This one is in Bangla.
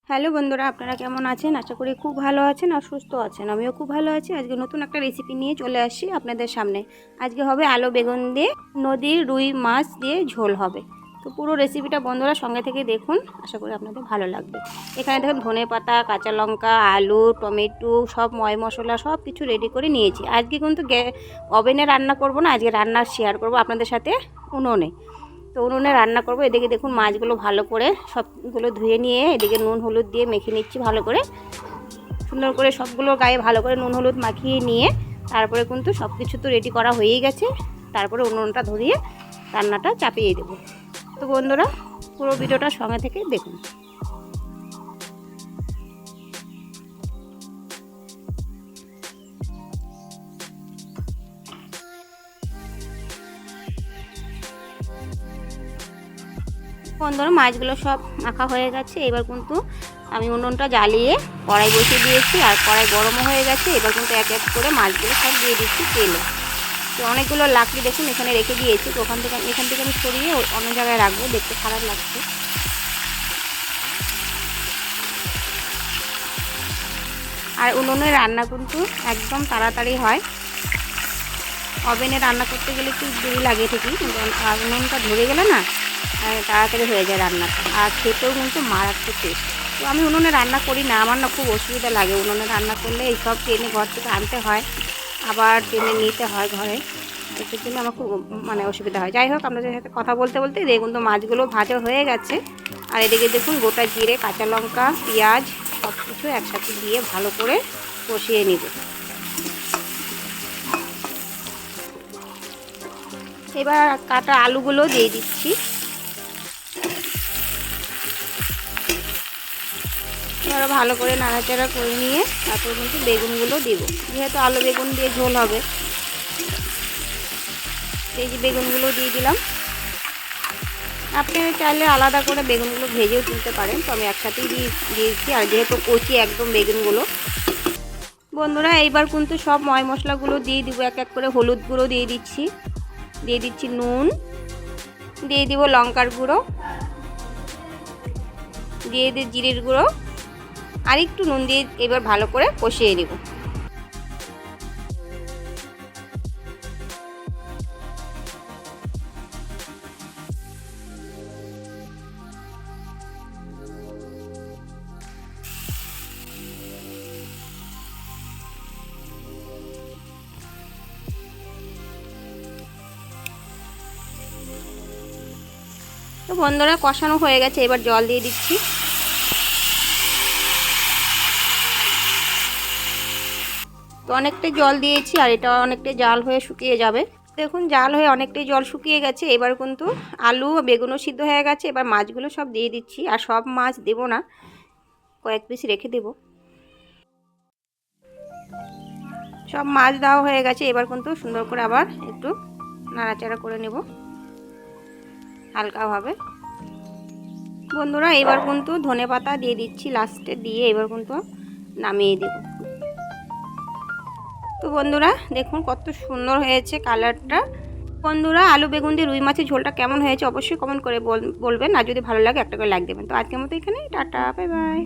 হ্যালো বন্ধুরা, আপনারা কেমন আছেন? আশা করি খুব ভালো আছেন আর সুস্থ আছেন। আমিও খুব ভালো আছি। আজকে নতুন একটা রেসিপি নিয়ে চলে আসছি আপনাদের সামনে। আজকে হবে আলু বেগুন দিয়ে নদীর রুই মাছ দিয়ে ঝোল হবে। তো পুরো রেসিপিটা বন্ধুরা সঙ্গে থেকে দেখুন, আশা করি আপনাদের ভালো লাগবে। এখানে দেখুন ধনেপাতা, কাঁচা লঙ্কা, আলু, টমেটো সব ময় মশলা সব কিছু রেডি করে নিয়েছি। আজকে কিন্তু ওভেনে রান্না করব না, আজকে রান্না শেয়ার করব আপনাদের সাথে উনুনে। তো উনুনে রান্না করব। এদিকে দেখুন মাছগুলো ভালো করে সবগুলো ধুয়ে নিয়ে এদিকে নুন হলুদ দিয়ে মেখে নিচ্ছি ভালো করে, সুন্দর করে সবগুলো গায়ে ভালো করে নুন হলুদ মাখিয়ে নিয়ে তারপরে কিন্তু সব কিছু তো রেডি করা হয়েই গেছে। তারপরে উনুনটা ধরিয়ে রান্নাটা চাপিয়ে দেব। তো বন্ধুরা পুরো ভিডিওটা সঙ্গে থেকে দেখুন। বন্ধুরা মাছগুলো সব মাখা হয়ে গেছে। এবার কিন্তু আমি উনুনটা জ্বালিয়ে কড়াই বসিয়ে দিয়েছি আর কড়াই গরমও হয়ে গেছে। এবার কিন্তু এক এক করে মাছগুলো সব দিয়ে দিচ্ছি তেলে। তো অনেকগুলো লাকড়ি দেখুন এখানে রেখে দিয়েছি। তো এখান থেকে আমি সরিয়ে অন্য জায়গায় রাখবো, দেখতে খারাপ লাগছে। আর উনুনে রান্না কিন্তু একদম তাড়াতাড়ি হয়। ওভেনে রান্না করতে গেলে একটু দেরি লাগে ঠিকই, কিন্তু উনুনটা ধরে গেলে না তাড়াতাড়ি হয়ে যায় রান্নাটা, আর খেতেও কিন্তু মারাত্মক টেস্ট। তো আমি উনুনে রান্না করি না, আমার না খুব অসুবিধা লাগে। উনুনে রান্না করলে এইসব টেনে ঘর থেকে আনতে হয়, আবার টেনে নিতে হয় ঘরে, এর জন্য আমার খুব অসুবিধা হয়। যাই হোক, আপনাদের সাথে কথা বলতে বলতে দেখুন তো মাছগুলো ভাজা হয়ে গেছে। আর এদিকে দেখুন গোটা জিরে, কাঁচা লঙ্কা, পেঁয়াজ সব কিছু একসাথে দিয়ে ভালো করে কষিয়ে নিব। এবার কাটা আলুগুলো দিয়ে দিচ্ছি। এবার ভালো করে নাড়াচাড়া করে নিয়ে তারপর কিন্তু বেগুনগুলো দেব, যেহেতু আলু বেগুন দিয়ে ঝোল হবে। এই যে বেগুনগুলো দিয়ে দিলাম। আপনি চাইলে আলাদা করে বেগুনগুলো ভেজেও তুলতে পারেন, তো আমি একসাথেই দিয়েছি। আর যেহেতু কচি একদম বেগুনগুলো, বন্ধুরা এইবার কিন্তু সব ময় মশলাগুলো দিয়ে দিব এক এক করে। হলুদ গুঁড়ো দিয়ে দিচ্ছি নুন, দিয়ে দিব লঙ্কার গুঁড়ো, দিয়ে দিই জিরের গুঁড়ো, আর একটু নুন দিয়ে এবার ভালো করে কষিয়ে নেব। তো বন্ধুরা কষানো হয়ে গেছে, এবার জল দিয়ে দিচ্ছি। তো অনেকটাই জল দিয়েছি, আর এটা অনেকটাই জাল হয়ে শুকিয়ে যাবে। দেখুন জাল হয়ে অনেকটাই জল শুকিয়ে গেছে। এবার কিন্তু আলু বেগুনও সিদ্ধ হয়ে গেছে। এবার মাছগুলো সব দিয়ে দিচ্ছি, আর সব মাছ দেব না, কয়েক পিস রেখে দেব। সব মাছ দেওয়া হয়ে গেছে। এবার কিন্তু সুন্দর করে আবার একটু নাড়াচাড়া করে নেব হালকাভাবে। বন্ধুরা এবার কিন্তু ধনেপাতা দিয়ে দিচ্ছি লাস্টে, দিয়ে এবার কিন্তু নামিয়ে দেব। তো বন্ধুরা দেখুন কত সুন্দর হয়েছে কালারটা। বন্ধুরা আলু বেগুন দিয়ে রুই মাছের ঝোলটা কেমন হয়েছে অবশ্যই কমেন্ট করে বলবেন, আর যদি ভালো লাগে একটা করে লাইক দেবেন। তো আজকের মতো এখানে টাটা, বাই বাই।